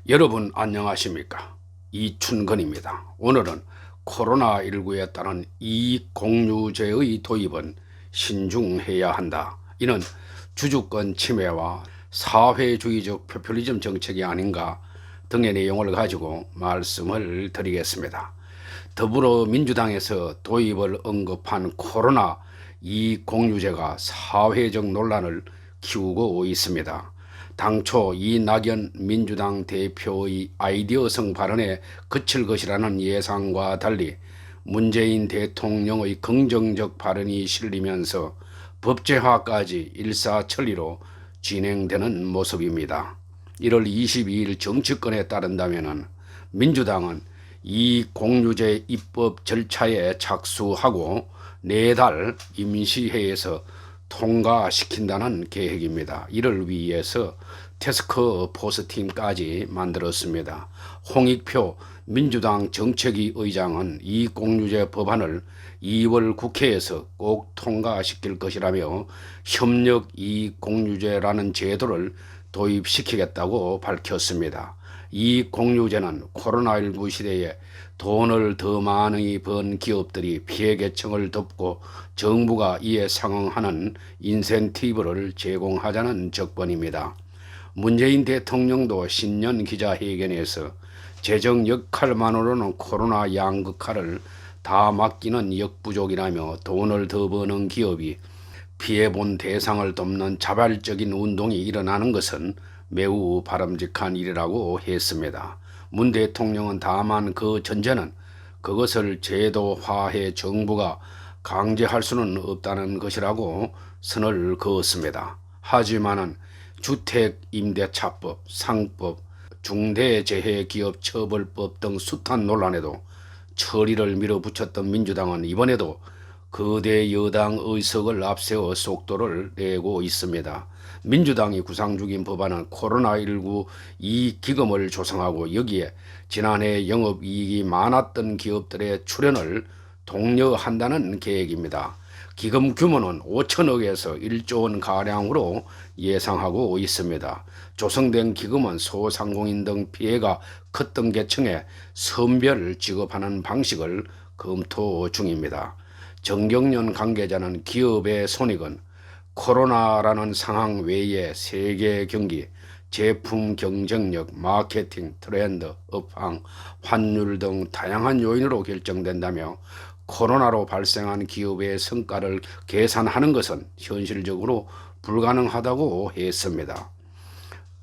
여러분 안녕하십니까? 이춘건입니다. 오늘은 코로나19에 따른 이익공유제의 도입은 신중해야 한다. 이는 주주권 침해와 사회주의적 포퓰리즘 정책이 아닌가 등의 내용을 가지고 말씀을 드리겠습니다. 더불어민주당에서 도입을 언급한 코로나 이익공유제가 사회적 논란을 키우고 있습니다. 당초 이낙연 민주당 대표의 아이디어성 발언에 그칠 것이라는 예상과 달리 문재인 대통령의 긍정적 발언이 실리면서 법제화까지 일사천리로 진행되는 모습입니다. 1월 22일 정치권에 따른다면 민주당은 이 공유제 입법 절차에 착수하고 4달 임시회에서 통과시킨다는 계획입니다. 이를 위해서 태스크포스팀까지 만들었습니다. 홍익표 민주당 정책위 의장은 이 공유제 법안을 2월 국회에서 꼭 통과시킬 것이라며 협력 이 공유제라는 제도를 도입시키겠다고 밝혔습니다. 이 공유제는 코로나19 시대에 돈을 더 많이 번 기업들이 피해계층을 덮고 정부가 이에 상응하는 인센티브를 제공하자는 조건입니다. 문재인 대통령도 신년 기자회견에서 재정 역할만으로는 코로나 양극화를 다 막기는 역부족이라며 돈을 더 버는 기업이 피해본 대상을 돕는 자발적인 운동이 일어나는 것은 매우 바람직한 일이라고 했습니다. 문 대통령은 다만 그 전제는 그것을 제도화해 정부가 강제할 수는 없다는 것이라고 선을 그었습니다. 하지만은 주택임대차법, 상법, 중대재해기업처벌법 등 숱한 논란에도 처리를 밀어붙였던 민주당은 이번에도 거대 여당 의석을 앞세워 속도를 내고 있습니다. 민주당이 구상 중인 법안은 코로나19 이익기금을 조성하고 여기에 지난해 영업이익이 많았던 기업들의 출연을 독려한다는 계획입니다. 기금 규모는 5천억에서 1조 원 가량으로 예상하고 있습니다. 조성된 기금은 소상공인 등 피해가 컸던 계층에 선별 지급하는 방식을 검토 중입니다. 정경련 관계자는 기업의 손익은 코로나라는 상황 외에 세계 경기, 제품 경쟁력, 마케팅, 트렌드, 업황, 환율 등 다양한 요인으로 결정된다며 코로나로 발생한 기업의 성과를 계산하는 것은 현실적으로 불가능하다고 했습니다.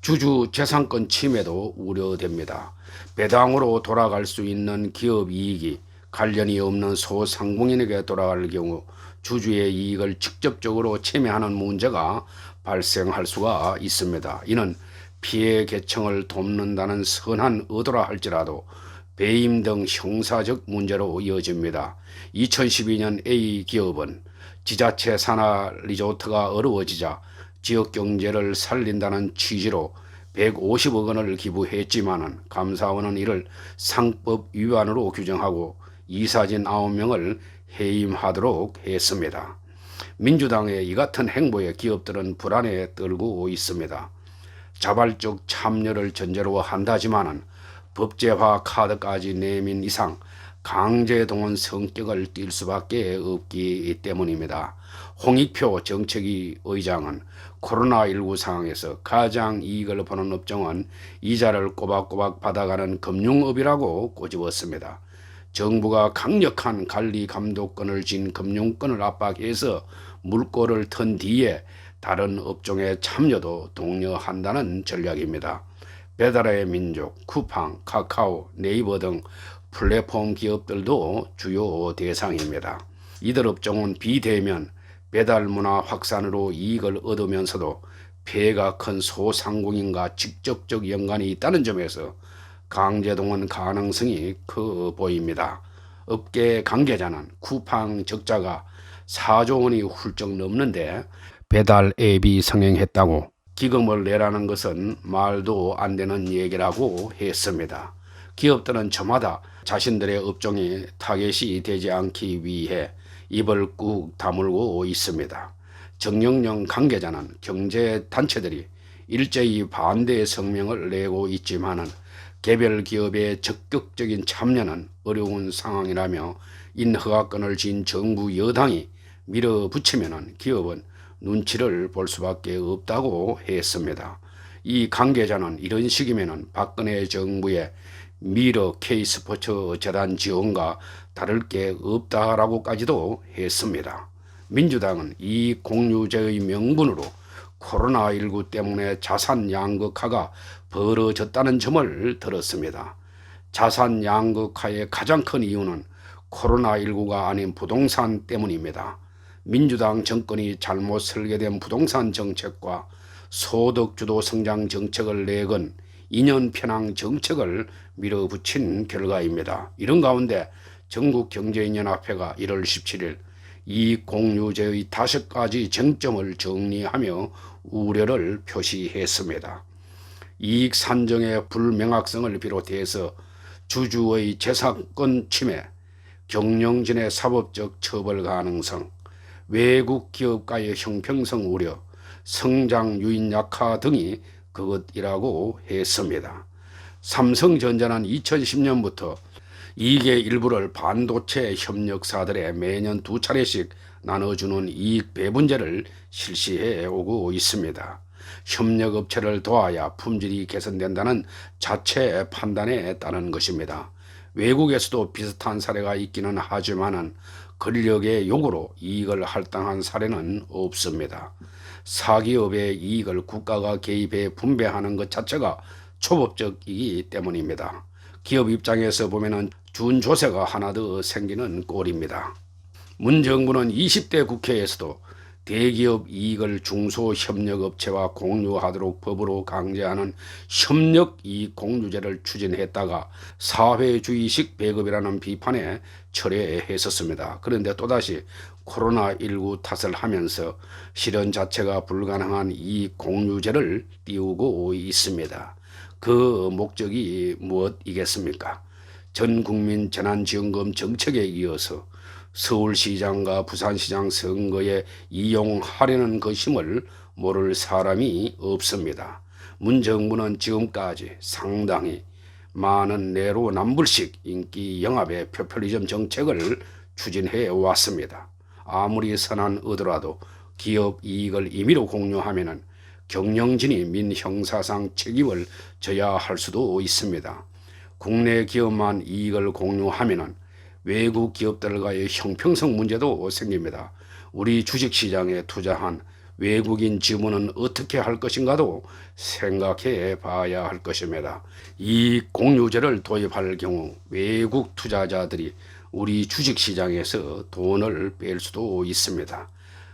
주주 재산권 침해도 우려됩니다. 배당으로 돌아갈 수 있는 기업 이익이 관련이 없는 소상공인에게 돌아갈 경우 주주의 이익을 직접적으로 침해하는 문제가 발생할 수가 있습니다. 이는 피해 계층을 돕는다는 선한 의도라 할지라도 배임 등 형사적 문제로 이어집니다. 2012년 A기업은 지자체 산하 리조트가 어려워지자 지역경제를 살린다는 취지로 150억 원을 기부했지만 감사원은 이를 상법 위반으로 규정하고 이사진 9명을 해임하도록 했습니다. 민주당의 이 같은 행보에 기업들은 불안에 떨고 있습니다. 자발적 참여를 전제로 한다지만 법제화 카드까지 내민 이상 강제동원 성격을 띨 수밖에 없기 때문입니다. 홍익표 정책위 의장은 코로나19 상황에서 가장 이익을 보는 업종은 이자를 꼬박꼬박 받아가는 금융업이라고 꼬집었습니다. 정부가 강력한 관리 감독권을 쥔 금융권을 압박해서 물꼬를 튼 뒤에 다른 업종의 참여도 독려한다는 전략입니다. 배달의 민족, 쿠팡, 카카오, 네이버 등 플랫폼 기업들도 주요 대상입니다. 이들 업종은 비대면 배달 문화 확산으로 이익을 얻으면서도 폐해가 큰 소상공인과 직접적 연관이 있다는 점에서 강제동원 가능성이 커 보입니다. 업계 관계자는 쿠팡 적자가 4조 원이 훌쩍 넘는데 배달 앱이 성행했다고 기금을 내라는 것은 말도 안 되는 얘기라고 했습니다. 기업들은 저마다 자신들의 업종이 타겟이 되지 않기 위해 입을 꾹 다물고 있습니다. 정경련 관계자는 경제단체들이 일제히 반대 성명을 내고 있지만은 개별 기업의 적극적인 참여는 어려운 상황이라며 인허가권을 쥔 정부 여당이 밀어붙이면 기업은 눈치를 볼 수밖에 없다고 했습니다. 이 관계자는 이런 식이면 박근혜 정부의 미러 K스포츠 재단 지원과 다를 게 없다라고까지도 했습니다. 민주당은 이 공유제의 명분으로 코로나19 때문에 자산 양극화가 벌어졌다는 점을 들었습니다. 자산 양극화의 가장 큰 이유는 코로나19가 아닌 부동산 때문입니다. 민주당 정권이 잘못 설계된 부동산 정책과 소득주도 성장 정책을 내건 2년 편향 정책을 밀어붙인 결과입니다. 이런 가운데 전국경제인연합회가 1월 17일 이익공유제의 5가지 쟁점을 정리하며 우려를 표시했습니다. 이익 산정의 불명확성을 비롯해서 주주의 재산권 침해, 경영진의 사법적 처벌 가능성, 외국 기업과의 형평성 우려, 성장 유인 약화 등이 그것이라고 했습니다. 삼성전자는 2010년부터 이익의 일부를 반도체 협력사들에 매년 2차례씩 나눠주는 이익 배분제를 실시해 오고 있습니다. 협력업체를 도와야 품질이 개선된다는 자체 판단에 따른 것입니다. 외국에서도 비슷한 사례가 있기는 하지만 권력의 요구로 이익을 할당한 사례는 없습니다. 사기업의 이익을 국가가 개입해 분배하는 것 자체가 초법적이기 때문입니다. 기업 입장에서 보면 준조세가 하나 더 생기는 꼴입니다. 문 정부는 20대 국회에서도 대기업 이익을 중소협력업체와 공유하도록 법으로 강제하는 협력이익공유제를 추진했다가 사회주의식 배급이라는 비판에 철회했었습니다. 그런데 또다시 코로나19 탓을 하면서 실현 자체가 불가능한 이익공유제를 띄우고 있습니다. 그 목적이 무엇이겠습니까? 전국민 재난지원금 정책에 이어서 서울시장과 부산시장 선거에 이용하려는 것임을 모를 사람이 없습니다. 문 정부는 지금까지 상당히 많은 내로남불식 인기 영합의 포퓰리즘 정책을 추진해 왔습니다. 아무리 선한 의도라도 기업 이익을 임의로 공유하면 경영진이 민형사상 책임을 져야 할 수도 있습니다. 국내 기업만 이익을 공유하면 외국 기업들과의 형평성 문제도 생깁니다. 우리 주식시장에 투자한 외국인 지분은 어떻게 할 것인가도 생각해 봐야 할 것입니다. 이 공유제를 도입할 경우 외국 투자자들이 우리 주식시장에서 돈을 뺄 수도 있습니다.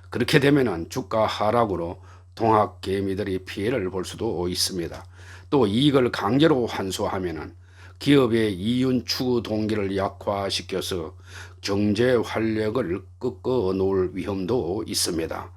그렇게 되면 주가 하락으로 동학개미들이 피해를 볼 수도 있습니다. 또 이익을 강제로 환수하면 기업의 이윤 추구 동기를 약화시켜서 경제 활력을 꺾어 놓을 위험도 있습니다.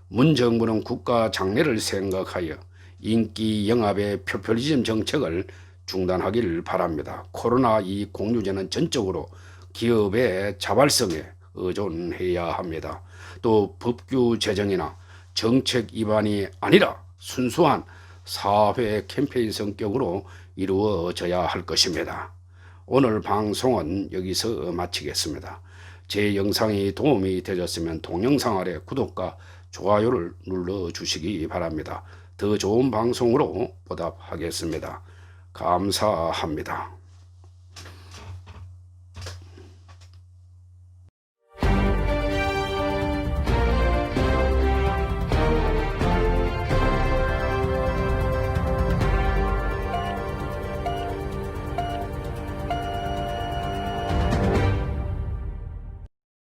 문 정부는 국가 장래를 생각하여 인기 영합의 포퓰리즘 정책을 중단하길 바랍니다. 코로나19 공유제는 전적으로 기업의 자발성에 의존해야 합니다. 또 법규 제정이나 정책 위반이 아니라 순수한 사회 캠페인 성격으로 이루어져야 할 것입니다. 오늘 방송은 여기서 마치겠습니다. 제 영상이 도움이 되셨으면 동영상 아래 구독과 좋아요를 눌러주시기 바랍니다. 더 좋은 방송으로 보답하겠습니다. 감사합니다.